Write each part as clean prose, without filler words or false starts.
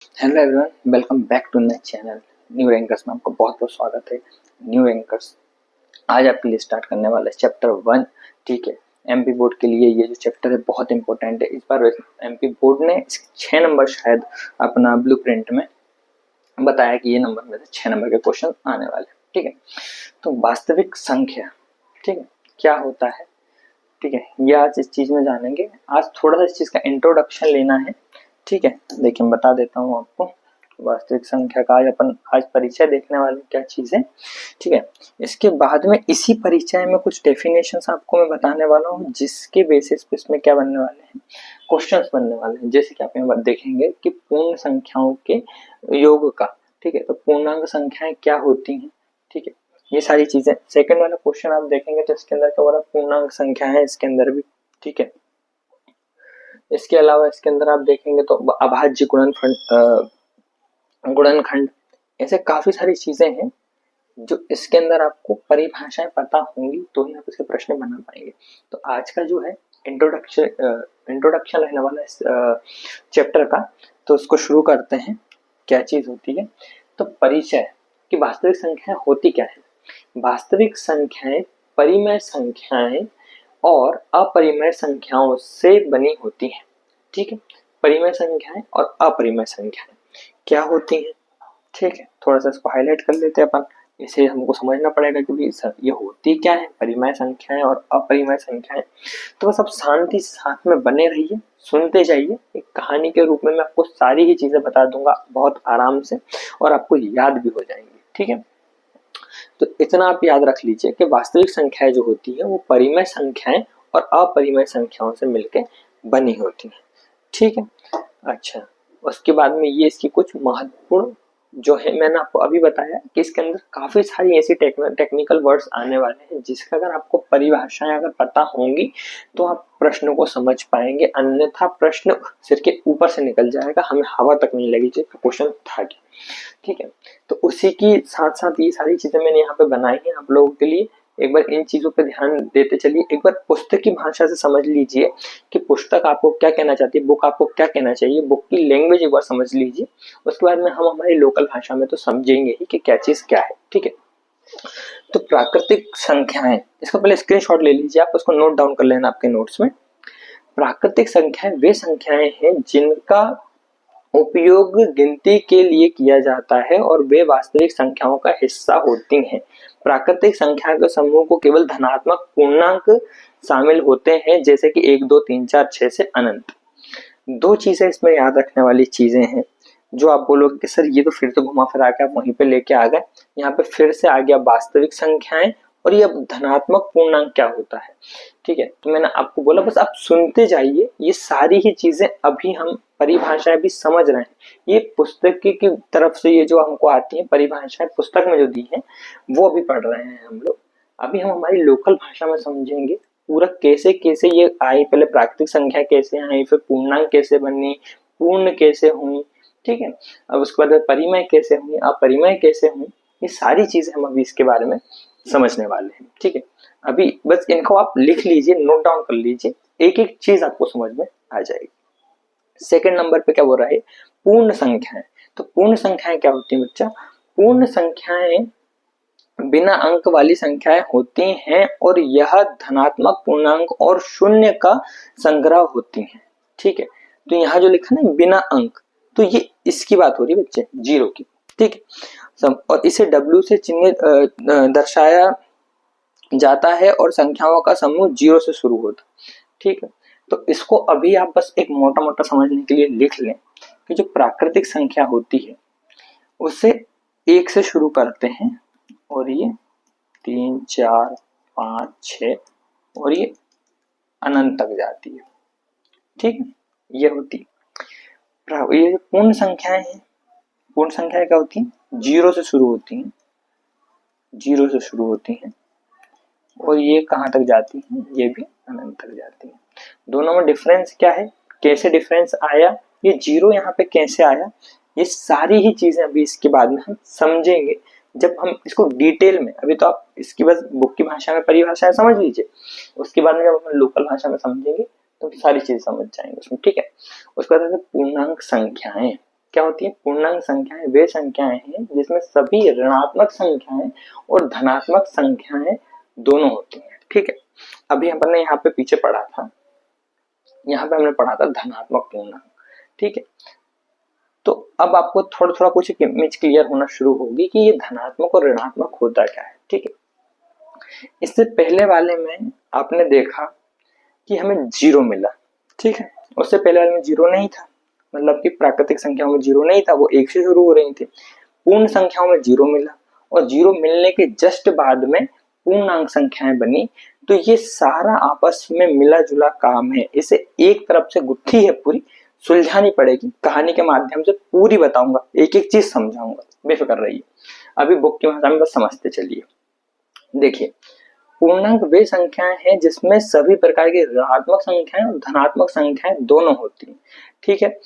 Hello everyone, welcome back to my channel new rankers में आपका बहुत बहुत स्वागत है। न्यू रैंकर्स आज आपके लिए स्टार्ट करने वाला है चैप्टर 1। ठीक है, एमपी बोर्ड के लिए ये जो चैप्टर है बहुत इंपॉर्टेंट है। इस बार एमपी बोर्ड ने 6 नंबर शायद अपना ब्लूप्रिंट में बताया कि ये नंबर में से 6 नंबर के क्वेश्चन आने वाले हैं। ठीक है, तो वास्तविक संख्या, ठीक है, क्या होता है, ठीक है, ये आज इस चीज में जानेंगे। आज थोड़ा सा इस चीज का इंट्रोडक्शन लेना है। ठीक है, देखिए मैं बता देता हूँ आपको वास्तविक संख्या का आज परिचय देखने वाले क्या चीज है। ठीक है, इसके बाद में इसी परिचय में कुछ डेफिनेशंस आपको मैं बताने वाला हूँ, जिसके बेसिस पे इसमें क्या बनने वाले हैं, क्वेश्चंस बनने वाले हैं। जैसे कि आप यहाँ देखेंगे कि पूर्ण संख्याओं के योग का, ठीक है, तो पूर्णांक संख्याएं क्या होती हैं, ठीक है, ये सारी चीजें। सेकंड वाला क्वेश्चन आप देखेंगे तो इसके अंदर क्या हो रहा है, पूर्णांक संख्या है इसके अंदर भी। ठीक है, इसके अलावा इसके अंदर आप देखेंगे तो अभाज्य गुणनखंड, ऐसे काफी सारी चीजें हैं जो इसके अंदर आपको परिभाषाएं पता होंगी तो ही आप इसके प्रश्न बना पाएंगे। तो आज का जो है इंट्रोडक्शन रहने वाला इस चैप्टर का, तो उसको शुरू करते हैं। क्या चीज होती है, तो परिचय कि वास्तविक संख्याएं होती क्या है। वास्तविक संख्याएं परिमेय संख्याएं और अपरिमेय संख्याओं से बनी होती हैं। ठीक है, परिमेय संख्याएं और अपरिमेय संख्याएं क्या होती हैं। ठीक है, थोड़ा सा इसको हाईलाइट कर लेते हैं अपन। इसे हमको समझना पड़ेगा कि सर ये होती क्या है, परिमेय संख्याएं और अपरिमेय संख्याएं। तो बस आप शांति से साथ में बने रहिए, सुनते जाइए। एक कहानी के रूप में मैं आपको सारी ही चीजें बता दूंगा बहुत आराम से, और आपको याद भी हो जाएंगी। ठीक है, तो इतना आप याद रख लीजिए कि वास्तविक संख्याएं जो होती है वो परिमेय संख्याएं और अपरिमेय संख्याओं से मिलकर बनी होती है। ठीक है, अच्छा, उसके बाद में ये इसकी कुछ महत्वपूर्ण जो है, मैंने आपको अभी बताया कि इसके अंदर काफी सारी ऐसी टेक्निकल वर्ड्स आने वाले हैं जिसका अगर आपको परिभाषाएं अगर पता होंगी तो आप प्रश्नों को समझ पाएंगे, अन्यथा प्रश्न सिर के ऊपर से निकल जाएगा, हमें हवा तक नहीं लगेगी क्वेश्चन था क्या। ठीक है, तो उसी की साथ साथ ये सारी चीजें मैंने यहाँ पे बनाई हैं आप लोगों के लिए। एक बार इन चीजों पे ध्यान देते चलिए, एक बार पुस्तक की भाषा से समझ लीजिए कि पुस्तक आपको क्या कहना चाहती है, बुक आपको क्या कहना चाहिए, बुक की लैंग्वेज एक बार समझ लीजिए। उसके बाद में हम हमारी लोकल भाषा में तो समझेंगे ही कि क्या चीज क्या है। ठीक है, तो प्राकृतिक संख्याएं, इसका पहले स्क्रीनशॉट ले लीजिए, आप उसको नोट डाउन कर लेना आपके नोट्स में। प्राकृतिक संख्याएं वे संख्याएं हैं जिनका उपयोग गिनती के लिए किया जाता है और वे वास्तविक संख्याओं का हिस्सा होती हैं। प्राकृतिक संख्या के समूह को केवल धनात्मक पूर्णांक शामिल होते हैं, जैसे कि 1 2 3 4 6 से अनंत। दो चीजें इसमें याद रखने वाली चीजें हैं, जो आप बोलोगे कि सर ये तो फिर से घुमा फिरा के आप वहीं पे लेके आ गए। यहाँ पे फिर से आ गया वास्तविक संख्याएं और ये धनात्मक पूर्णांक क्या होता है। ठीक है, तो मैंने आपको बोला बस आप सुनते जाइए, ये सारी ही चीजें अभी हम परिभाषाएं भी समझ रहे हैं। ये पुस्तक की तरफ से ये जो हमको आती है परिभाषाएं पुस्तक में जो दी है वो अभी पढ़ रहे हैं हम लोग। अभी हम हमारी लोकल भाषा में समझेंगे पूरा कैसे कैसे ये आई, पहले प्राकृतिक संख्या कैसे आई, फिर पूर्णांक कैसे बनी, पूर्ण कैसे हुई। ठीक है, अब उसके बाद परिमेय कैसे हुई, अपरिमेय कैसे हुई, ये सारी चीजें हम अभी इसके बारे में समझने वाले हैं। ठीक है, अभी बस इनको आप लिख लीजिए, नोट डाउन कर लीजिए, एक एक चीज आपको समझ में आ जाएगी। सेकंड नंबर पे क्या बोल रहा है, पूर्ण संख्याएं। तो पूर्ण संख्याएं क्या होती है बच्चा, पूर्ण संख्याएं बिना अंक वाली संख्याएं होती हैं और यह धनात्मक पूर्णांक और शून्य का संग्रह होती हैं। ठीक है, तो यहाँ जो लिखा ना बिना अंक, तो ये इसकी बात हो रही है बच्चे, जीरो की। ठीक है, और इसे W से चिन्हित दर्शाया जाता है और संख्याओं का समूह 0 से शुरू होता है। ठीक है, तो इसको अभी आप बस एक मोटा मोटा समझने के लिए लिख लें कि जो प्राकृतिक संख्या होती है उसे 1 से शुरू करते हैं और ये 3 4 5 6 और ये अनंत तक जाती है। ठीक है, ये होती है। ये पूर्ण संख्याएं हैं, पूर्ण संख्याएं क्या होती हैं, 0 से शुरू होती हैं, 0 से शुरू होती हैं और ये कहाँ तक जाती हैं, ये भी अनंत तक जाती हैं। दोनों में डिफरेंस क्या है, कैसे डिफरेंस आया, ये 0 यहाँ पे कैसे आया, ये सारी ही चीजें अभी इसके बाद में हम समझेंगे जब हम इसको डिटेल में। अभी तो आप इसकी बस बुक की भाषा में परिभाषाएं समझ लीजिए, उसके बाद में जब हम लोकल भाषा में समझेंगे तो सारी चीजें समझ जाएंगे उसमें। ठीक है, उसके बाद पूर्णांक संख्याएं। क्या होती है? पूर्णांक संख्याएं वे संख्याएं हैं जिसमें सभी ऋणात्मक संख्याएं और धनात्मक संख्याएं दोनों होती हैं। ठीक है, अभी अपन ने यहाँ पे पीछे पढ़ा था, यहाँ पे हमने पढ़ा था धनात्मक पूर्णांक। ठीक है, तो अब आपको थोड़ा थोड़ा कुछ इमेज क्लियर होना शुरू होगी कि ये धनात्मक और ऋणात्मक होता क्या है। ठीक है, इससे पहले वाले में आपने देखा कि हमें जीरो मिला। ठीक है, उससे पहले वाले में जीरो नहीं था, मतलब कि प्राकृतिक संख्याओं में जीरो नहीं था, वो एक से शुरू हो रही थी। पूर्ण संख्याओं में जीरो मिला और जीरो मिलने के जस्ट बाद में पूर्णांक संख्याएं बनी। तो ये सारा आपस में मिला जुला काम है, इसे एक तरफ से गुत्थी है पूरी सुलझानी पड़ेगी। कहानी के माध्यम से पूरी बताऊंगा, एक एक चीज समझाऊंगा, बेफिक्र रहिए। अभी बुक की भाषा में बस समझते चलिए। देखिए, पूर्णांक वे संख्याएं हैं जिसमें सभी प्रकार की ऋणात्मक संख्याएं और धनात्मक संख्याएं दोनों होती हैं। ठीक है,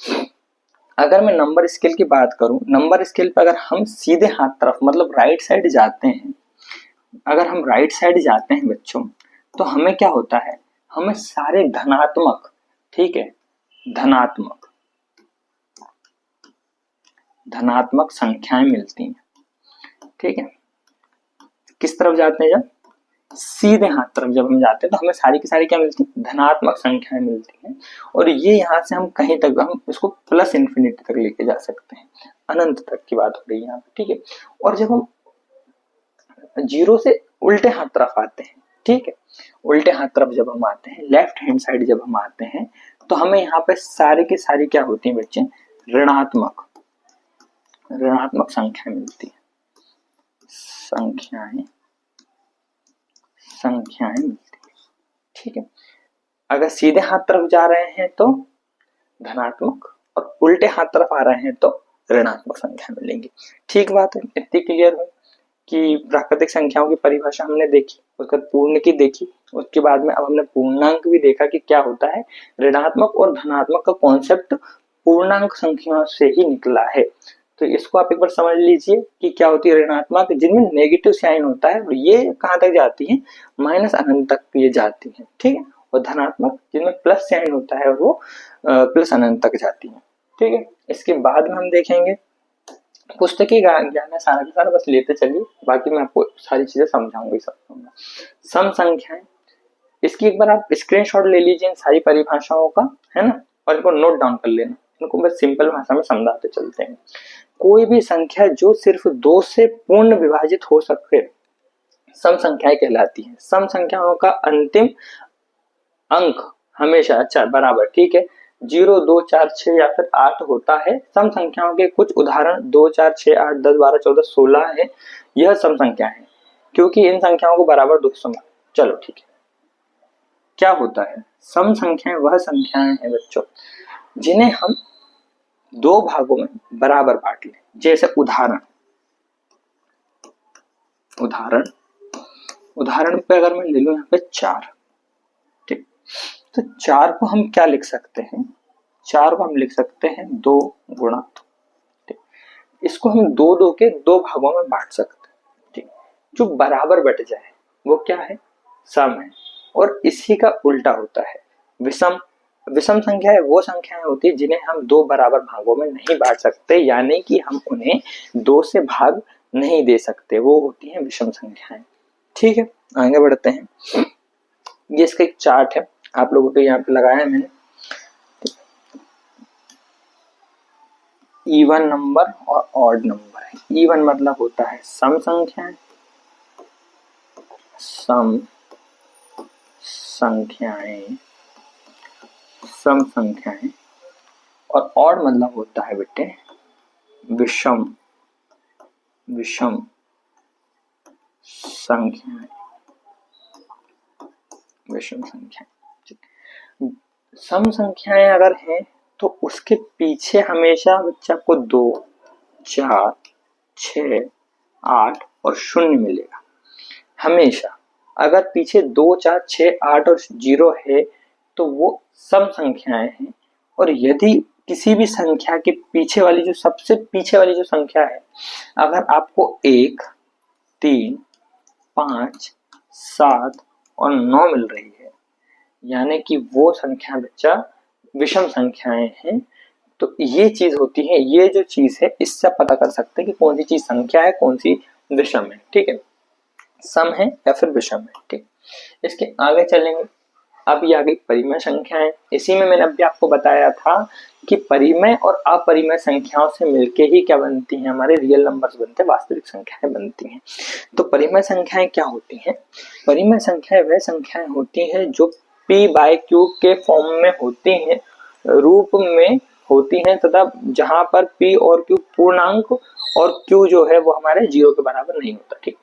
अगर मैं नंबर स्केल की बात करूं, नंबर स्केल पर अगर हम सीधे हाथ तरफ मतलब राइट साइड जाते हैं, अगर हम राइट साइड जाते हैं बच्चों, तो हमें क्या होता है? हमें सारे धनात्मक, ठीक है, धनात्मक धनात्मक संख्याएं मिलती हैं। ठीक है, किस तरफ जाते हैं? जब सीधे हाथ तरफ जब हम जाते हैं तो हमें सारी की सारी क्या मिलती है? धनात्मक संख्याएं मिलती हैं। और ये यहाँ से हम कहीं तक, हम इसको प्लस इन्फिनिटी तक लेके जा सकते हैं, अनंत तक की बात हो रही है यहाँ पे। ठीक है, और जब हम जीरो से उल्टे हाथ तरफ आते हैं, ठीक है, उल्टे हाथ तरफ जब हम आते हैं, लेफ्ट हैंड साइड जब हम आते हैं, तो हमें यहाँ पे सारी की सारी क्या होती है बच्चे? ऋणात्मक संख्याएं मिलती है, संख्याएं मिलती है। ठीक है, अगर सीधे हाथ तरफ जा रहे हैं तो धनात्मक और उल्टे हाथ तरफ आ रहे हैं तो ऋणात्मक संख्या मिलेंगी। ठीक बात है, इतनी क्लियर है कि प्राकृतिक संख्याओं की परिभाषा हमने देखी, उसके बाद पूर्ण की देखी, उसके बाद में अब हमने पूर्णांक भी देखा कि क्या होता है। ऋणात्मक और धनात्मक का कॉन्सेप्ट पूर्णांक संख्याओं से ही निकला है। तो इसको आप एक बार समझ लीजिए कि क्या होती है ऋणात्मक, जिनमें नेगेटिव साइन होता है, ये कहाँ तक जाती है? माइनस अनंत तक ये जाती है। ठीक है, और धनात्मक जिनमें प्लस साइन होता है वो प्लस अनंत तक जाती है। ठीक है, इसके बाद में हम देखेंगे पुस्तकीय ज्ञान है सारा का सारा, बस लेते चलिए, बाकी मैं आपको सारी चीजें समझाऊंगी। सम संख्याएं, इसकी एक बार आप स्क्रीनशॉट ले लीजिए इन सारी परिभाषाओं का, है ना, और इनको नोट डाउन कर लेना। इनको बस सिंपल भाषा में समझाते चलते हैं। कोई भी संख्या जो सिर्फ दो से पूर्ण विभाजित हो सके सम संख्याएं कहलाती है। सम संख्याओं का अंतिम अंक हमेशा अच्छा बराबर, ठीक है, 0, 2, 4, 6 या फिर 8 होता है। सम संख्याओं के कुछ उदाहरण 2, 4, 6, 8, 10, 12, 14, 16 है। यह सम संख्या है क्योंकि इन संख्याओं को बराबर दो सम। चलो ठीक है, क्या होता है? सम संख्याएं वह संख्याएं हैं बच्चों जिन्हें हम दो भागों में बराबर बांट लें। जैसे उदाहरण पे अगर मैं ले लूं यहाँ पे 4, ठीक, तो 4 को हम क्या लिख सकते हैं? 4 को हम लिख सकते हैं 2 गुणा 2। ठीक, इसको हम दो दो के दो भागों में बांट सकते हैं। ठीक, जो बराबर बट जाए वो क्या है? सम है। और इसी का उल्टा होता है विषम। विषम संख्याएं वो संख्याएं होती है जिन्हें हम दो बराबर भागों में नहीं बांट सकते, यानी कि हम उन्हें दो से भाग नहीं दे सकते, वो होती हैं विषम संख्याएं। ठीक है, आगे बढ़ते हैं। ये इसका एक चार्ट है, आप लोगों के यहाँ पे लगाया है मैंने। इवन नंबर और ऑड नंबर है। इवन मतलब होता है सम संख्याएं, सम संख्याएं, और ऑड मतलब होता है बेटे विषम संख्याएं। सम संख्याएं अगर हैं तो उसके पीछे हमेशा बच्चा को 2, 4, 6, 8 और 0 मिलेगा हमेशा। अगर पीछे 2, 4, 6, 8 और 0 है तो वो सम संख्याएं हैं। और यदि किसी भी संख्या के पीछे वाली जो सबसे पीछे वाली जो संख्या है, अगर आपको 1, 3, 5, 7 और 9 मिल रही है, यानी कि वो संख्या बच्चा विषम संख्याएं हैं। तो ये चीज होती है, ये जो चीज है इससे पता कर सकते हैं कि कौन सी चीज संख्या है, कौन सी विषम है। ठीक है, सम है या फिर विषम है। ठीक, इसके आगे चलेंगे। अब ये आ गई परिमेय संख्याएं। इसी में मैंने अभी आपको बताया था कि परिमेय और अपरिमेय संख्याओं से मिलके ही क्या बनती हैं, हमारे रियल नंबर्स बनते हैं, वास्तविक संख्याएं बनती हैं। तो परिमेय संख्याएं क्या होती हैं? परिमेय संख्याएं वह संख्याएं होती हैं जो p बाय q के फॉर्म में होती हैं, रूप में होती हैं, तथा जहां पर p और q पूर्णांक और q जो है वो हमारे 0 के बराबर नहीं होता। ठीक,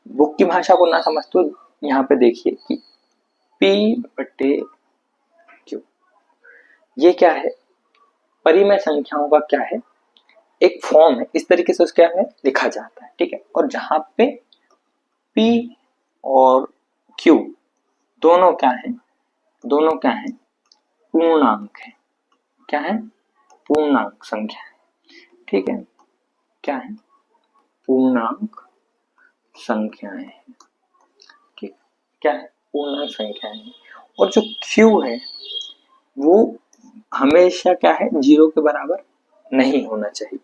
बुक की भाषा को ना समझ तो यहाँ पे देखिए कि p बटे q ये क्या है, परिमेय संख्याओं का क्या है, एक फॉर्म है, इस तरीके से उसका है लिखा जाता है। ठीक है, और जहां पे p और q दोनों क्या है, दोनों क्या है, पूर्णांक है। क्या है? पूर्णांक संख्या है। ठीक है, क्या है? पूर्णांक संख्याएं है। ठीक, क्या है? पूर्णांक संख्याएं है। और जो q है वो हमेशा क्या है, 0 के बराबर नहीं होना चाहिए।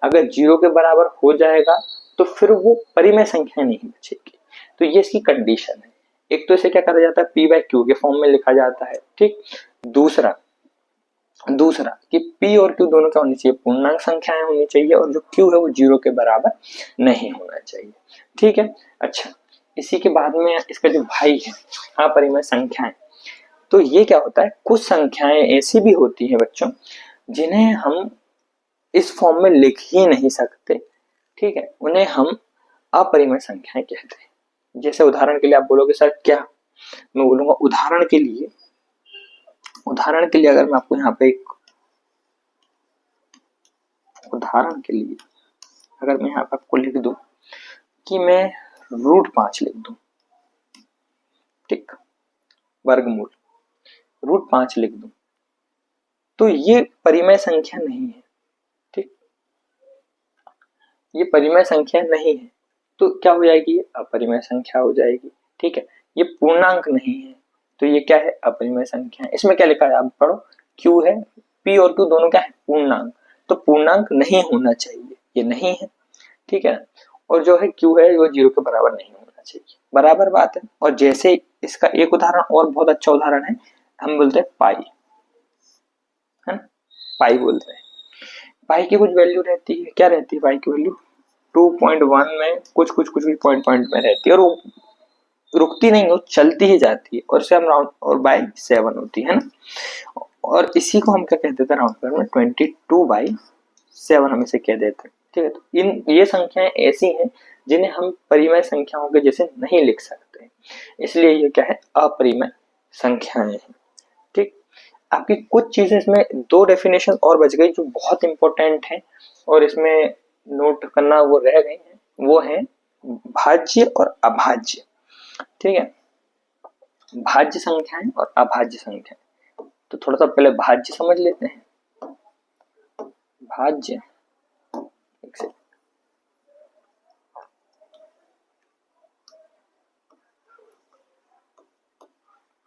अगर 0 के बराबर हो जाएगा तो फिर वो परिमेय संख्या नहीं बचेगी। तो ये इसकी कंडीशन है। एक तो इसे क्या करा जाता है, p बाय q के फॉर्म में लिखा जाता है। ठीक, दूसरा कि p और q दोनों क्या होनी चाहिए, पूर्णांक संख्याएं होनी चाहिए, और जो q है वो 0 के बराबर नहीं होना चाहिए। ठीक है, अच्छा, इसी के बाद में इसका जो भाई है अपरिमेय संख्याएं, तो ये क्या होता है, कुछ संख्याएं ऐसी भी होती है बच्चों जिन्हें हम इस फॉर्म में लिख ही नहीं सकते। ठीक है, उन्हें हम अपरिमेय संख्याएं कहते हैं। जैसे उदाहरण के लिए आप बोलोगे सर क्या, मैं बोलूंगा उदाहरण के लिए अगर मैं आपको यहाँ पे एक उदाहरण के लिए अगर मैं यहाँ पे आपको लिख दूं कि मैं √5 लिख दूं, ठीक, वर्गमूल √5 लिख दूं, तो ये परिमेय संख्या नहीं है। ठीक, ये परिमेय संख्या नहीं है, तो क्या हो जाएगी, ये अपरिमेय संख्या हो जाएगी। ठीक है, ये पूर्णांक नहीं है, तो ये क्या है, अपरिमेय संख्या है। इसमें क्या लिखा है आप पढ़ो, q है, p और q दोनों क्या है, पूर्णांक, तो पूर्णांक नहीं होना चाहिए, ये नहीं है। ठीक है, और जो है q है वो 0 के बराबर नहीं होना चाहिए, बराबर बात है। और जैसे इसका एक उदाहरण और बहुत अच्छा उदाहरण है, हम बोलते हैं पाई, है ना, पाई बोलते हैं। पाई की कुछ वैल्यू रहती है, क्या रहती है पाई की वैल्यू, 2.1 में कुछ पॉइंट में रहती है, और वो रुकती नहीं, वो चलती ही जाती है, और इसे हम राउंड और बाय 7 होती है ना, और इसी को हम क्या कहते थे राउंड फिगर में 22/7 हम इसे कह देते हैं। ठीक है, तो इन ये संख्याएं ऐसी हैं जिन्हें हम परिमेय संख्याओं के जैसे नहीं लिख सकते, इसलिए ये क्या है, अपरिमेय संख्याएं हैं। ठीक, आपकी कुछ चीजें इसमें 2 डेफिनेशन और बच गई जो बहुत इंपॉर्टेंट है, और इसमें नोट करना वो रह गई है, वो है भाज्य और अभाज्य। ठीक है, भाज्य संख्याएं और अभाज्य संख्याएं, तो थोड़ा सा पहले भाज्य समझ लेते हैं। भाज्य,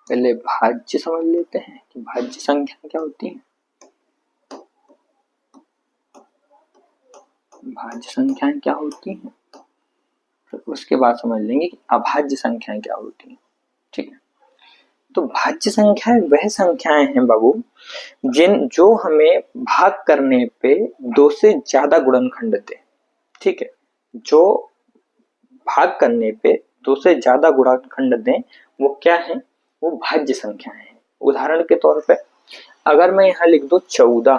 पहले भाज्य समझ लेते हैं कि भाज्य संख्या क्या होती है। भाज्य संख्याएं क्या होती हैं, फिर उसके बाद समझ लेंगे कि अभाज्य संख्याएं क्या होती हैं। ठीक है, तो भाज्य संख्याएं वह संख्याएं हैं बाबू जो हमें भाग करने पे 2 से ज्यादा गुणनखंड दे। ठीक है, जो भाग करने पे 2 से ज्यादा गुणनखंड दें वो क्या है, वो भाज्य संख्याएं हैं। उदाहरण के तौर पे अगर मैं यहाँ लिख दूं 14,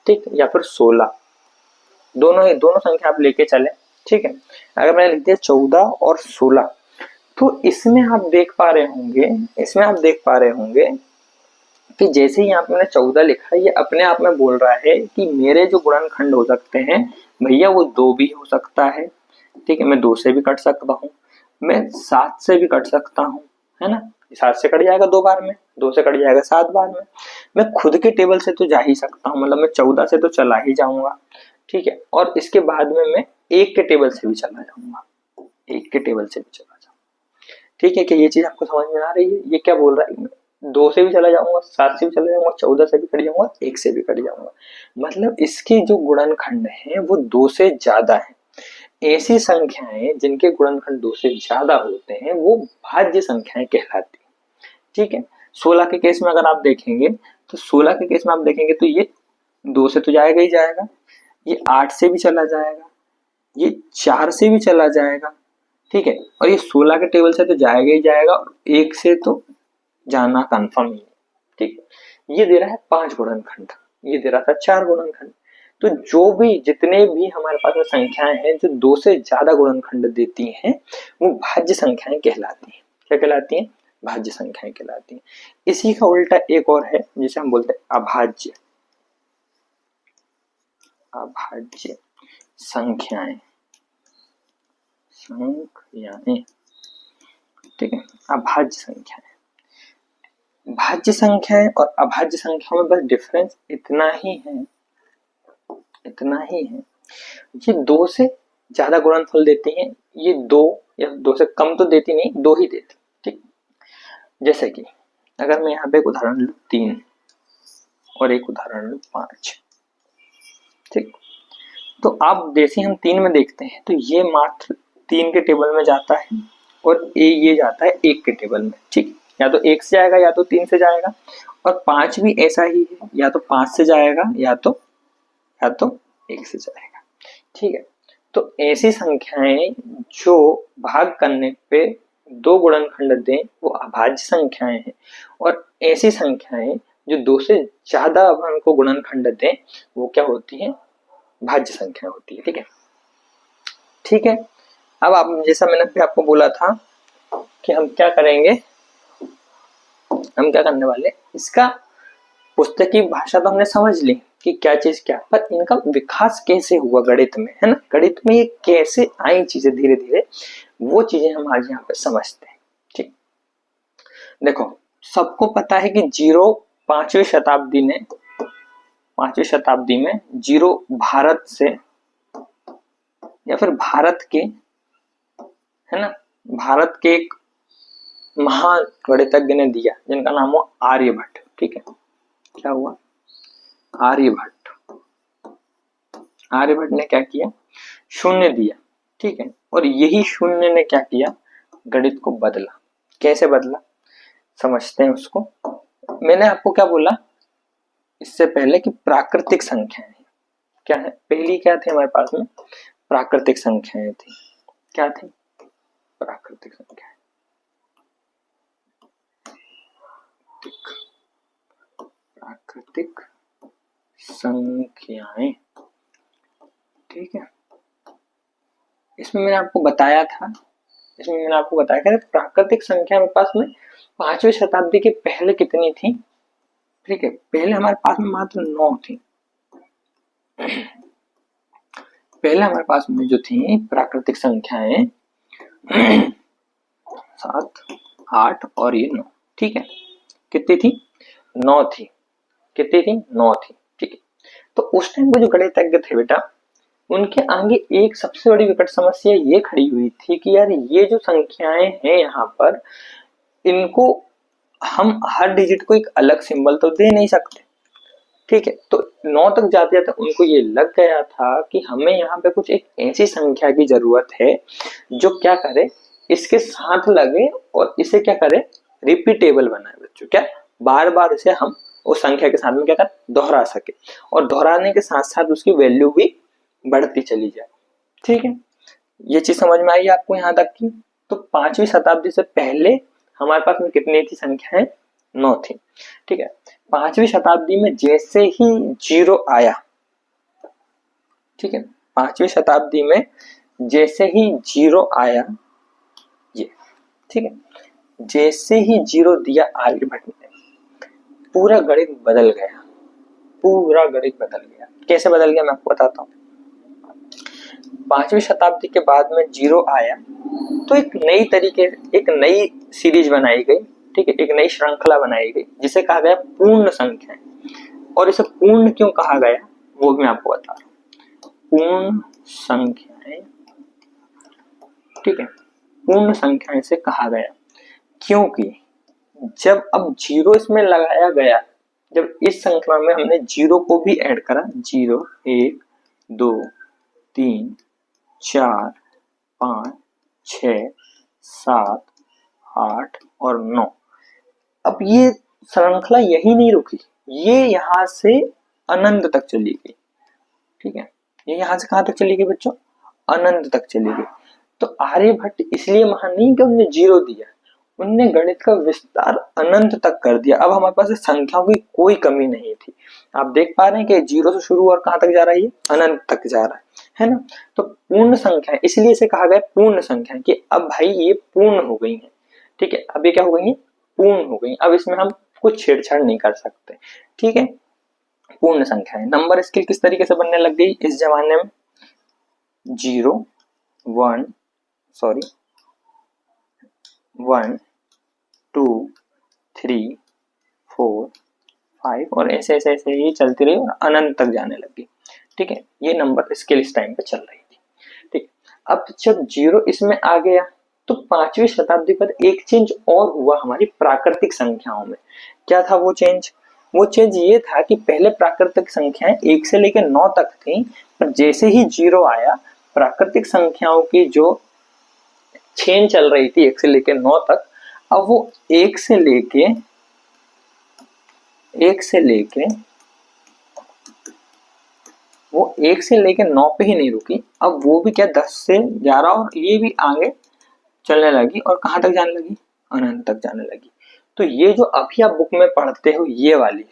ठीक, या फिर 16, दोनों संख्या आप लेके चले। ठीक है, अगर मैंने लिख दिया 14 और 16, तो इसमें आप देख पा रहे होंगे कि जैसे ही यहाँ पे मैंने 14 लिखा है, ये अपने आप में बोल रहा है कि मेरे जो गुणनखंड हो सकते हैं भैया वो 2 भी हो सकता है। ठीक है, मैं 2 से भी कट सकता हूँ, मैं 7 से भी कट सकता हूँ, है ना, 7 से कट जाएगा 2 बार में, 2 से कट जाएगा 7 बार में। मैं खुद के टेबल से तो जा ही सकता हूँ, मतलब मैं 14 से तो चला ही जाऊंगा। ठीक है, और इसके बाद में मैं 1 के टेबल से भी चला जाऊंगा, 1 के टेबल से भी चला जाऊंगा। ठीक है, क्या ये चीज आपको समझ में आ रही है, ये क्या बोल रहा है, 2 से भी चला जाऊंगा, 7 से भी चला जाऊंगा, 14 से भी कट जाऊंगा, 1 से भी कट जाऊंगा। मतलब इसके जो गुणनखंड हैं वो 2 से ज्यादा है। ऐसी संख्याएं जिनके गुणनखंड 2 से ज्यादा होते हैं वो भाज्य संख्याएं कहलाती हैं। ठीक है, 16 के केस में अगर आप देखेंगे तो 16 के केस में आप देखेंगे तो ये 2 से तो जाएगा ही जाएगा, ये 8 से भी चला जाएगा, ये 4 से भी चला जाएगा। ठीक है, और ये 16 के टेबल से तो जाएगा ही जाएगा, 1 से तो जाना कंफर्म ही है। ठीक, ये दे रहा है 5 गुणनखंड, ये दे रहा था 4 गुणनखंड। तो जो भी जितने भी हमारे पास में संख्याएं हैं जो 2 से ज्यादा गुणनखंड देती हैं वो भाज्य संख्याएं कहलाती हैं। क्या कहलाती हैं? भाज्य संख्याएं कहलाती हैं। इसी का उल्टा एक और है जिसे हम बोलते हैं अभाज्य, अभाज्य संख्याएं, संख्याएं। ठीक है, अभाज्य संख्याएं। भाज्य संख्याएं और अभाज्य संख्याओं में बस डिफरेंस इतना ही है, इतना ही है। ये 2 से ज्यादा गुणनफल देती हैं, ये 2 या 2 से कम तो देती नहीं, 2 ही देती। ठीक, जैसे कि अगर मैं यहाँ पे एक उदाहरण लूं 3 और एक उदाहरण लूं 5। ठीक, तो आप जैसे हम 3 में देखते हैं तो ये मात्र 3 के टेबल में जाता है और ये जाता है 1 के टेबल में। ठीक, या तो 1 से जाएगा या तो 3 से जाएगा, और 5 भी ऐसा ही है, या तो 5 से जाएगा या तो 1 से जाएगा। ठीक है, तो ऐसी संख्याएं जो भाग करने पे 2 गुणनखंड दें वो अभाज्य संख्याएं हैं, और ऐसी संख्याएं जो 2 से ज्यादा को गुणनखंड दें वो क्या होती हैं? भाज्य संख्या होती है। ठीक है, ठीक है। अब आप जैसा मैंने भी आपको बोला था कि हम क्या करेंगे, हम क्या करने वाले, इसका पुस्तकी भाषा तो हमने समझ ली कि क्या चीज क्या, पर इनका विकास कैसे हुआ गणित में, है ना, गणित में ये कैसे आई चीजें धीरे धीरे, वो चीजें हम आज यहाँ पे समझते हैं। ठीक, देखो सबको पता है कि जीरो 5वीं शताब्दी में जीरो भारत से या फिर भारत के, है ना, भारत के एक महान गणितज्ञ ने दिया जिनका नाम हुआ आर्यभट्ट। ठीक है, क्या हुआ? आर्यभट्ट। आर्यभट्ट ने क्या किया? शून्य दिया। ठीक है, और यही शून्य ने क्या किया? गणित को बदला। कैसे बदला समझते हैं उसको। मैंने आपको क्या बोला इससे पहले कि प्राकृतिक संख्याएं क्या है? पहली क्या थी हमारे पास में? प्राकृतिक संख्याएं थी। क्या थी? प्राकृतिक संख्याएं। प्राकृतिक संख्याएं। ठीक है, इसमें मैंने आपको बताया था कि प्राकृतिक संख्या मेरे पास में 5वीं शताब्दी के पहले कितनी थी? ठीक है, पहले हमारे पास में मात्र 9 थी। पहले हमारे पास में जो थी प्राकृतिक संख्याएं 7, 8 और ये 9। ठीक है, कितनी थी? 9 थी। कितनी थी? 9 थी। ठीक है, तो उस टाइम के जो गणितज्ञ थे बेटा, उनके आगे एक सबसे बड़ी विकट समस्या ये खड़ी हुई थी कि यार ये जो संख्याएं हैं यहाँ पर, इनको हम हर डिजिट को एक अलग सिंबल तो दे नहीं सकते। ठीक है, तो 9 तक जाते जाते उनको ये लग गया था कि हमें यहाँ पे कुछ एक ऐसी संख्या की जरूरत है जो क्या करे, इसके साथ लगे और इसे क्या करे, रिपीटेबल बनाए। बच्चों क्या, बार बार इसे हम उस संख्या के साथ में क्या कर दोहरा सके, और दोहराने के साथ साथ उसकी वैल्यू भी बढ़ती चली जाए। ठीक है, ये चीज समझ में आई आपको यहाँ तक की? तो 5वीं शताब्दी से पहले हमारे पास में कितनी थी संख्याएं? 9 थी। ठीक है, 5वीं शताब्दी में जैसे ही जीरो आया, ठीक है, 5वीं शताब्दी में जैसे ही जीरो आया ये, ठीक है, जैसे ही जीरो दिया आर्यभट्ट ने, पूरा गणित बदल गया। पूरा गणित बदल गया। कैसे बदल गया मैं आपको बताता हूँ। 5वीं शताब्दी के बाद में जीरो आया तो एक नई सीरीज बनाई गई। ठीक है, एक नई श्रृंखला बनाई गई जिसे कहा गया पूर्ण संख्याएं। और इसे पूर्ण क्यों कहा गया वो भी मैं आपको बता रहा हूँ। पूर्ण संख्याएं, ठीक है, पूर्ण संख्याएं से कहा गया क्योंकि जब अब जीरो इसमें लगाया गया, जब इस संख्या में हमने जीरो को भी ऐड करा, 0 1 2 3 4 5 6 7 8 और 9, अब ये श्रृंखला यही नहीं रुकी, ये यहां से अनंत तक चली गई। ठीक है, ये यहां से कहां तक चली गई बच्चों? अनंत तक चली गई। तो आर्यभट्ट इसलिए महान नहीं कि उन्होंने जीरो दिया, उनने गणित का विस्तार अनंत तक कर दिया। अब हमारे पास संख्याओं की कोई कमी नहीं थी। आप देख पा रहे हैं कि जीरो से शुरू और कहां तक जा रहा है? अनंत तक जा रहा है ना। तो पूर्ण संख्या, इसलिए इसे कहा गया पूर्ण संख्या कि अब भाई ये पूर्ण हो गई है। ठीक है, अब ये क्या हो गई? पूर्ण हो गई। अब इसमें हम कुछ छेड़छाड़ नहीं कर सकते। ठीक है, पूर्ण संख्या है। नंबर स्केल किस तरीके से बनने लग गई इस जमाने में? 0 1 सॉरी 1 2 3 4 5 और ऐसे ऐसे ऐसे ये चलती रही और अनंत तक जाने लगी। ठीक है, ये नंबर स्केल इस टाइम पे चल रही थी। ठीक, अब जब जीरो इसमें आ गया तो 5वीं शताब्दी पर एक चेंज और हुआ हमारी प्राकृतिक संख्याओं में। क्या था वो चेंज? वो चेंज ये था कि पहले प्राकृतिक संख्याएं 1 से लेकर 9 तक थी, पर जैसे ही जीरो आया प्राकृतिक संख्याओं की जो चेन चल रही थी 1 से लेकर 9 तक, अब वो 1 से लेके 9 पे ही नहीं रुकी, अब वो भी क्या 10 से 11 और ये भी आगे चलने लगी और कहां तक जाने लगी? अनंत तक जाने लगी। तो ये जो अभी आप बुक में पढ़ते हो ये वाली,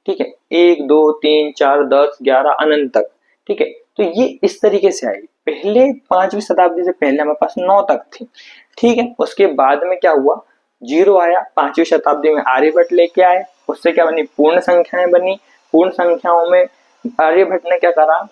ठीक है, 1 2 3 4 10 11 अनंत तक। ठीक है, तो ये इस तरीके से आई। पहले 5वीं शताब्दी से पहले हमारे पास 9 तक थी। ठीक है, उसके बाद में क्या हुआ? जीरो आया, 5वीं शताब्दी में आर्यभट्ट लेके आए, उससे क्या बनी? पूर्ण संख्याएं बनी। पूर्ण संख्याओं में आर्यभट्ट ने क्या करा?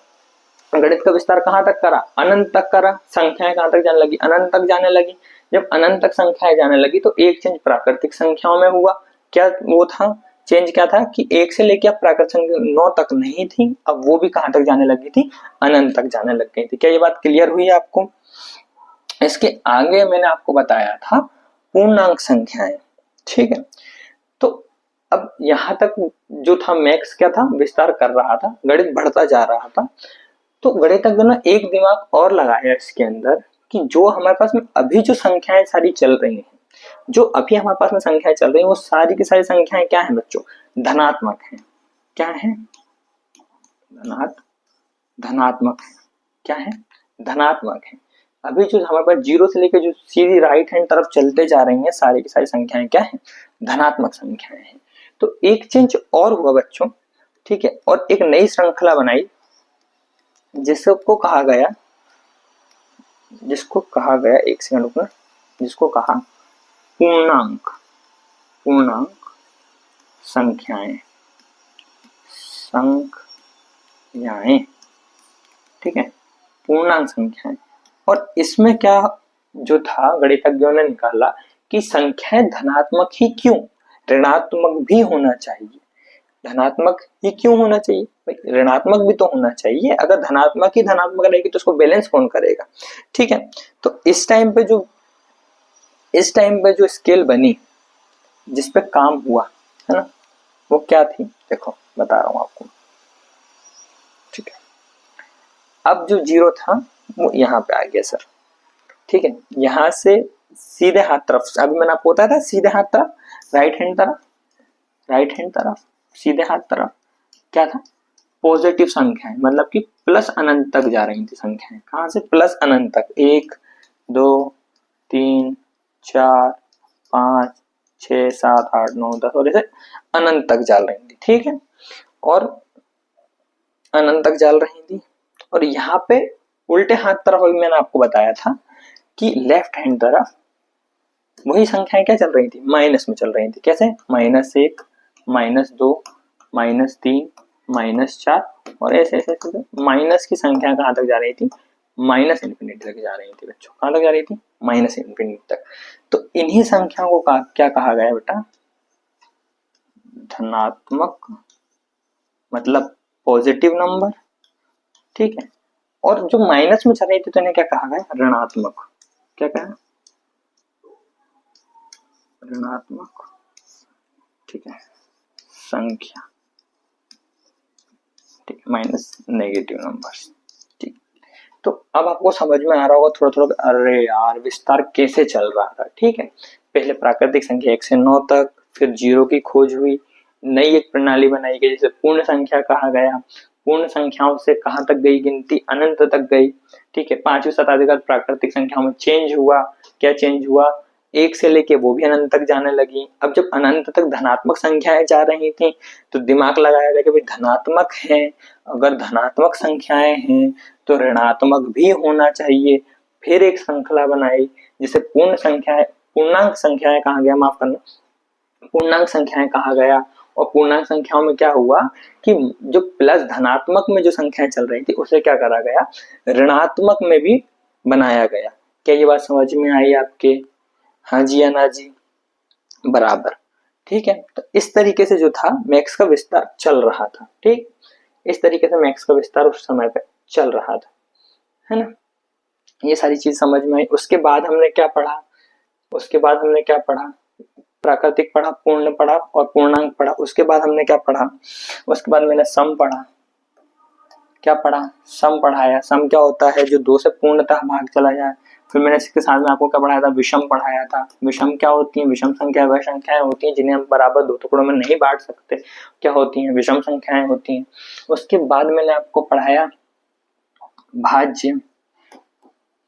गणित का विस्तार कहां तक करा? अनंत तक करा। संख्याएं कहां तक जाने लगी? अनंत तक जाने लगी। जब अनंत तक संख्याएं जाने लगी तो एक चेंज प्राकृतिक संख्याओं में हुआ। क्या वो था चेंज? क्या था कि 1 से लेकर प्राकृतिक संख्या 9 तक नहीं थी, अब वो भी कहां तक जाने लगी थी? अनंत तक जाने लग गई थी। क्या ये बात क्लियर हुई आपको? इसके आगे मैंने आपको बताया था पूर्णांक संख्याएं। ठीक है, तो अब यहां तक जो था मैक्स क्या था? विस्तार कर रहा था, गणित बढ़ता जा रहा था। तो गणितज्ञ ने एक दिमाग और लगाया इसके अंदर कि जो हमारे पास में अभी जो संख्याएं सारी चल रही हैं, जो अभी हमारे पास में संख्याएं चल रही हैं, वो सारी की सारी संख्याएं क्या है बच्चों? धनात्मक हैं। क्या है? धनात्मक है। क्या है? धनात्मक है। अभी जो हमारे पास जीरो से लेकर जो सीधी राइट हैंड तरफ चलते जा रही हैं सारी की सारी संख्याएं क्या है? धनात्मक संख्याएं हैं। तो एक चेंज और हुआ बच्चों। ठीक है, और एक नई श्रृंखला बनाई जिसको कहा गया एक सेकंड रुकना, जिसको कहा पूर्णांक संख्याएं। ठीक है, पूर्णांक संख्याएं। और इसमें क्या जो था गणितज्ञों ने निकाला कि संख्याएं धनात्मक ही क्यों, ऋणात्मक भी होना चाहिए। धनात्मक ही क्यों होना चाहिए? ऋणात्मक भी तो होना चाहिए। अगर धनात्मक ही धनात्मक रहेगी तो उसको बैलेंस कौन करेगा? ठीक है, तो इस टाइम पे जो स्केल बनी, जिस पे काम हुआ है ना, वो क्या थी? देखो बता रहा हूं आपको। ठीक है, अब जो जीरो था वो यहाँ पे आ गया सर। ठीक है, यहां से सीधे हाथ तरफ, अभी मैंने आपको बताया था सीधे हाथ तरफ, राइट हैंड तरफ सीधे हाथ तरफ क्या था? पॉजिटिव संख्याएं, मतलब कि प्लस अनंत तक जा रही थी संख्याएं। कहां से? प्लस अनंत तक। 1 2 3 4 5 6 7 8 9 10 और ऐसे अनंत तक चल रही थी। ठीक है, और अनंत तक चल रही थी। और यहाँ पे उल्टे हाथ तरफ अभी मैंने आपको बताया था कि लेफ्ट हैंड तरफ वही संख्याएं क्या चल रही थी? माइनस में चल रही थी। कैसे? -1 -2 -3 -4 और ऐसे ऐसे माइनस की संख्या कहां तक जा रही थी? माइनस इंफिनिटी तक जा रही थी बच्चों। कहां तक जा रही थी? माइनस इंफिनिटी तक। तो इन्हीं संख्याओं को क्या कहा गया बेटा? धनात्मक, मतलब पॉजिटिव नंबर। ठीक है, और जो माइनस में चल रही थी तो इन्हें क्या कहा गया? ऋणात्मक। क्या कहा? ऋणात्मक। ठीक है, संख्या, ठीक, माइनस नेगेटिव नंबर्स। ठीक, तो अब आपको समझ में आ रहा होगा थोड़ा थोड़ा, अरे यार विस्तार कैसे चल रहा था। ठीक है, पहले प्राकृतिक संख्या 1 से 9 तक, फिर 0 की खोज हुई, नई एक प्रणाली बनाई गई जिसे पूर्ण संख्या कहा गया, पूर्ण संख्याओं से कहां तक गई गिनती, अनंत तक गई। ठीक है, 5वीं शताब्दी तक प्राकृतिक संख्याओं में चेंज हुआ। क्या चेंज हुआ, 1 से लेके वो भी अनंत तक जाने लगी। अब जब अनंत तक धनात्मक संख्याएं जा रही थी तो दिमाग लगाया गया कि भाई धनात्मक है, अगर धनात्मक संख्याएं हैं तो ऋणात्मक भी होना चाहिए। फिर एक श्रृंखला बनाई जिसे पूर्ण संख्याएं, पूर्णांक संख्याएं कहा गया, माफ करना, पूर्णांक संख्याएं कहा गया। और पूर्णांक संख्याओं में क्या हुआ कि जो प्लस धनात्मक में जो संख्याएं चल रही थी उसे क्या करा गया, ऋणात्मक में भी बनाया गया। क्या ये बात समझ में आई आपके? हाँ जी या ना जी? बराबर। ठीक है, तो इस तरीके से जो था मैक्स का विस्तार चल रहा था। ठीक, इस तरीके से मैक्स का विस्तार उस समय पे चल रहा था, है ना। ये सारी चीज समझ में आई। उसके बाद हमने क्या पढ़ा, उसके बाद हमने क्या पढ़ा, प्राकृतिक पढ़ा, पूर्ण पढ़ा और पूर्णांक पढ़ा। उसके बाद हमने क्या पढ़ा, उसके बाद मैंने सम पढ़ा। क्या पढ़ा, सम पढ़ाया। सम क्या होता है, जो 2 से पूर्णतः भाग चला जाए। फिर मैंने इसके साथ में आपको क्या पढ़ाया था, विषम पढ़ाया था। विषम क्या होती है, विषम संख्या वह संख्याएं होती हैं जिन्हें हम बराबर 2 टुकड़ों में नहीं बांट सकते, क्या होती हैं, विषम संख्याएं होती हैं। उसके बाद मैंने आपको पढ़ाया भाज्य,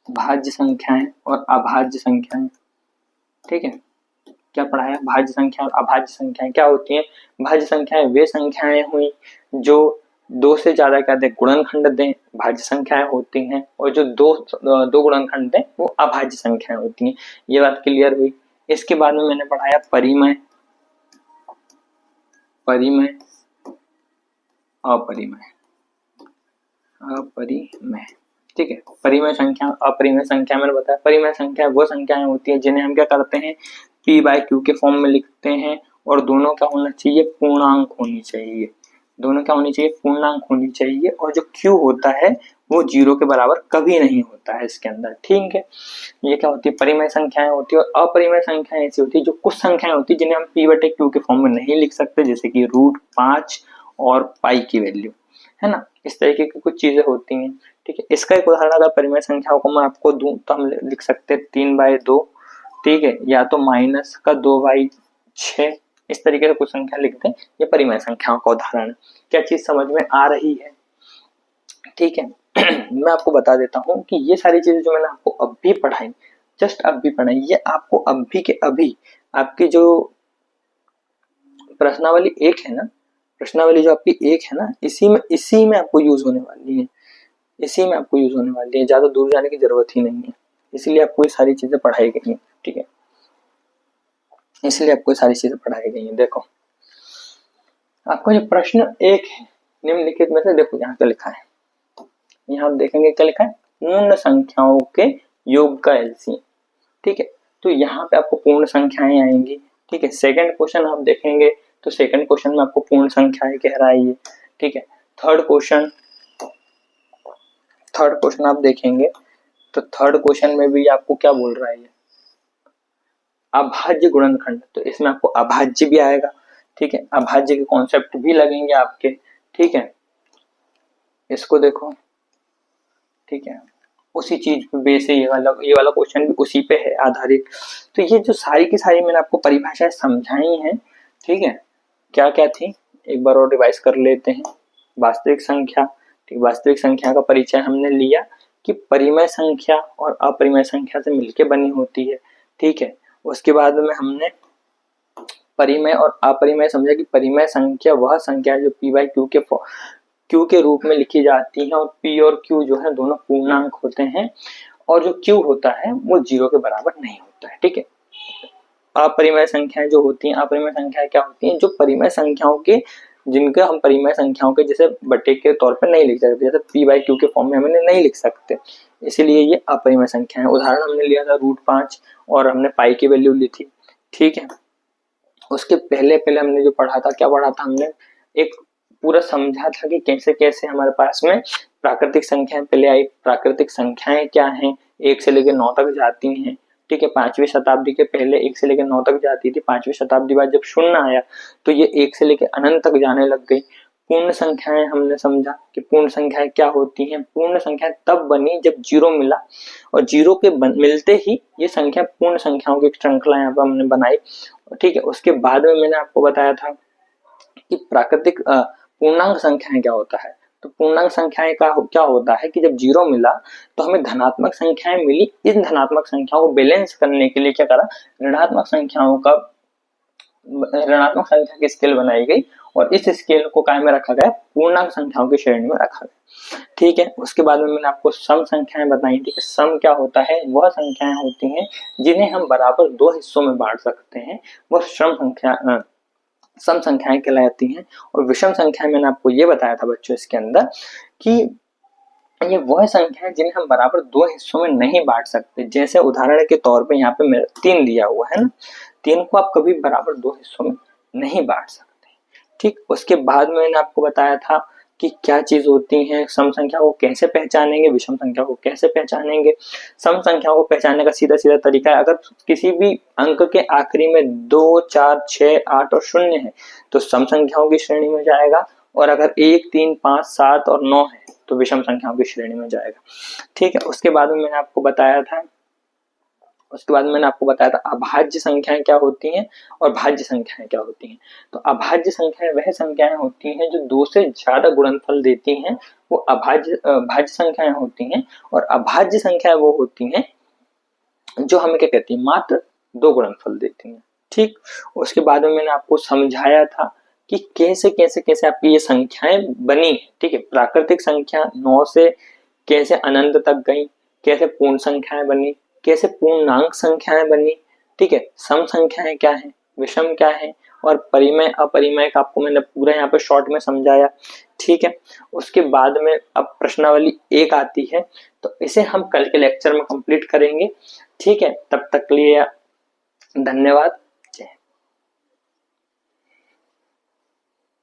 भाज्य संख्याएं और अभाज्य संख्याएं। ठीक है, क्या पढ़ाया, भाज्य संख्या और अभाज्य संख्याएं क्या होती हैं। भाज्य संख्याएं वे संख्याएं हुई जो 2 से ज्यादा क्या दें, गुणनखंड दें, भाज्य संख्याएं होती हैं। और जो दो गुणनखंड दें वो अभाज्य संख्याएं होती हैं। ये बात क्लियर हुई। इसके बाद में मैंने पढ़ाया परिमेय, परिमेय, अपरिमेय, अपरिमेय। ठीक है, परिमेय संख्या, अपरिमेय संख्या मैंने बताया। परिमेय संख्या वो संख्याएं होती है जिन्हें हम क्या करते हैं, p बाय q के फॉर्म में लिखते हैं। और दोनों क्या होना चाहिए, पूर्णांक होनी चाहिए। दोनों क्या होनी चाहिए, पूर्णांक होनी चाहिए। और जो q होता है वो 0 के बराबर कभी नहीं होता है इसके अंदर। ठीक है, ये क्या होती है, परिमेय संख्याएं होती है। और अपरिमेय संख्याएं ऐसी होती है जो कुछ संख्याएं होती है जिन्हें हम p बटे q के फॉर्म में नहीं लिख सकते, जैसे कि √5 और पाई की वैल्यू, है ना। इस तरीके की कुछ चीजें होती हैं। ठीक है, इसका एक उदाहरण अगर परिमेय संख्याओं को मैं आपको दूं तो हम लिख सकते हैं 3/2। ठीक है, या तो माइनस का 2/6, इस तरीके से कुछ संख्या लिखते हैं। ये परिमेय संख्याओं का उदाहरण है। क्या चीज समझ में आ रही है? ठीक है मैं आपको बता देता हूँ कि ये सारी चीजें जो मैंने आपको अभी पढ़ाई, जस्ट अभी पढ़ाई, ये आपको अभी के अभी आपकी जो प्रश्नावली 1 है ना, प्रश्नावली जो आपकी 1 है ना, इसी में आपको यूज होने वाली है, इसी में आपको यूज होने वाली है। ज्यादा दूर जाने की जरूरत ही नहीं है, इसलिए आपको ये सारी चीजें पढ़ाई गई हैं। ठीक है, इसलिए आपको ये सारी चीजें पढ़ाई गई हैं। देखो आपको जो प्रश्न 1 है निम्नलिखित में से, देखो यहाँ पे लिखा है, यहाँ आप देखेंगे क्या लिखा है, पूर्ण संख्याओं के योग का एलसीएम। ठीक है, तो यहाँ पे आपको पूर्ण संख्याएं आएंगी। ठीक है, सेकंड क्वेश्चन आप देखेंगे तो सेकंड क्वेश्चन में आपको पूर्ण संख्याएं कह रहा है ये। ठीक है, थर्ड क्वेश्चन आप देखेंगे तो थर्ड क्वेश्चन में भी आपको क्या बोल रहा है, ये अभाज्य गुणनखंड, तो इसमें आपको अभाज्य भी आएगा। ठीक है, अभाज्य के कॉन्सेप्ट भी लगेंगे आपके। ठीक है, इसको देखो। ठीक है, उसी चीज पे बेस है, ये वाला क्वेश्चन भी उसी पे है आधारित। तो ये जो सारी की सारी मैंने आपको परिभाषाएं समझाई हैं, ठीक है, क्या क्या थी एक बार और रिवाइज कर लेते हैं। वास्तविक संख्या, ठीक, वास्तविक संख्या का परिचय हमने लिया कि परिमेय संख्या और अपरिमेय संख्या से मिलके बनी होती है। ठीक है, उसके बाद में हमने परिमेय और अपरिमेय समझा कि परिमेय संख्या वह संख्या है जो p बाई क्यू के रूप में लिखी जाती है, और p और q जो है दोनों पूर्णांक होते हैं, और जो q होता है वो 0 के बराबर नहीं होता है। ठीक है, अपरिमेय संख्याएं जो होती हैं, अपरिमेय संख्याएं क्या होती हैं, जो परिमेय संख्याओं के, जिनका हम परिमेय संख्याओं के जैसे बटे के तौर पर नहीं लिख सकते, जैसे p बाई क्यू के फॉर्म में हम नहीं लिख सकते, इसीलिए ये अपरिमेय संख्या है। उदाहरण हमने लिया था √5 और हमने पाई की वैल्यू ली थी। ठीक है, उसके पहले हमने जो पढ़ा था, क्या पढ़ा था हमने, एक पूरा समझा था कि कैसे कैसे हमारे पास में प्राकृतिक संख्याएं पहले आई, प्राकृतिक संख्याएं क्या हैं, 1 से लेकर 9 तक जाती हैं। ठीक है। 5वीं शताब्दी के पहले 1 से लेकर 9 तक जाती थी, 5वीं शताब्दी बाद जब शून्य आया तो ये 1 से लेकर अनंत तक जाने लग गई। पूर्ण संख्याएं हमने समझा कि पूर्ण संख्याएं क्या होती हैं। पूर्ण संख्याएं तब बनी जब जीरो मिला, और जीरो के मिलते ही ये संख्या पूर्ण संख्याओं की एक श्रृंखला यहाँ पर हमने बनाई, ठीक है। उसके बाद में मैंने आपको बताया था कि प्राकृतिक पूर्णांक संख्याएं क्या होता है। तो पूर्णांक संख्याएं का क्या होता है कि जब जीरो मिला तो हमें धनात्मक संख्याएं मिली, इन धनात्मक संख्याओं को बैलेंस करने के लिए क्या करा, ऋणात्मक संख्या की स्केल बनाई गई, और इस स्केल को काय में रखा गया, पूर्णांक संख्याओं की श्रेणी में रखा गया, ठीक है। उसके बाद में मैंने आपको सम संख्याएं बताई थी कि सम क्या होता है, वह संख्याएं होती हैं जिन्हें हम बराबर 2 हिस्सों में बांट सकते हैं, वह सम संख्याएं कहलाती हैं। और विषम संख्याएं मैंने आपको ये बताया था बच्चों इसके अंदर कि ये वह संख्या है जिन्हें हम बराबर 2 हिस्सों में नहीं बांट सकते। जैसे उदाहरण के तौर पे यहाँ पे मेरा 3 दिया हुआ है ना, 3 को आप कभी बराबर 2 हिस्सों में नहीं बांट सकते, ठीक। उसके बाद में मैंने आपको बताया था कि क्या चीज होती है, सम संख्या को कैसे पहचानेंगे, विषम संख्या को कैसे पहचानेंगे। सम संख्या को पहचानने का सीधा सीधा तरीका है, अगर किसी भी अंक के आखिरी में 2, 4, 6, 8 और 0 है तो सम संख्याओं की श्रेणी में जाएगा, और अगर 1, 3, 5, 7 और 9 है तो विषम संख्याओं की श्रेणी में जाएगा, ठीक है। उसके बाद में मैंने आपको बताया था अभाज्य संख्याएं क्या होती हैं और भाज्य संख्याएं क्या होती हैं। तो अभाज्य संख्याएं वह संख्याएं होती हैं जो 2 से ज्यादा गुणनफल देती हैं, वो भाज्य संख्याएं होती हैं। और अभाज्य संख्याएं वो होती हैं जो हमें क्या कहती है, मात्र 2 गुणनफल देती हैं, ठीक। उसके बाद में मैंने आपको समझाया था कि कैसे कैसे कैसे आपकी ये संख्याएं बनी है, ठीक है। प्राकृतिक संख्या 9 से कैसे अनंत तक गई, कैसे पूर्ण संख्याएं बनी, कैसे पूर्णांक संख्याएं बनी, ठीक है। सम संख्याएं क्या है, विषम क्या है, और परिमेय अपरिमेय का आपको मैंने पूरा यहाँ पे शॉर्ट में समझाया, ठीक है। उसके बाद में अब प्रश्नावली 1 आती है, तो इसे हम कल के लेक्चर में कंप्लीट करेंगे, ठीक है। तब तक के लिए धन्यवाद।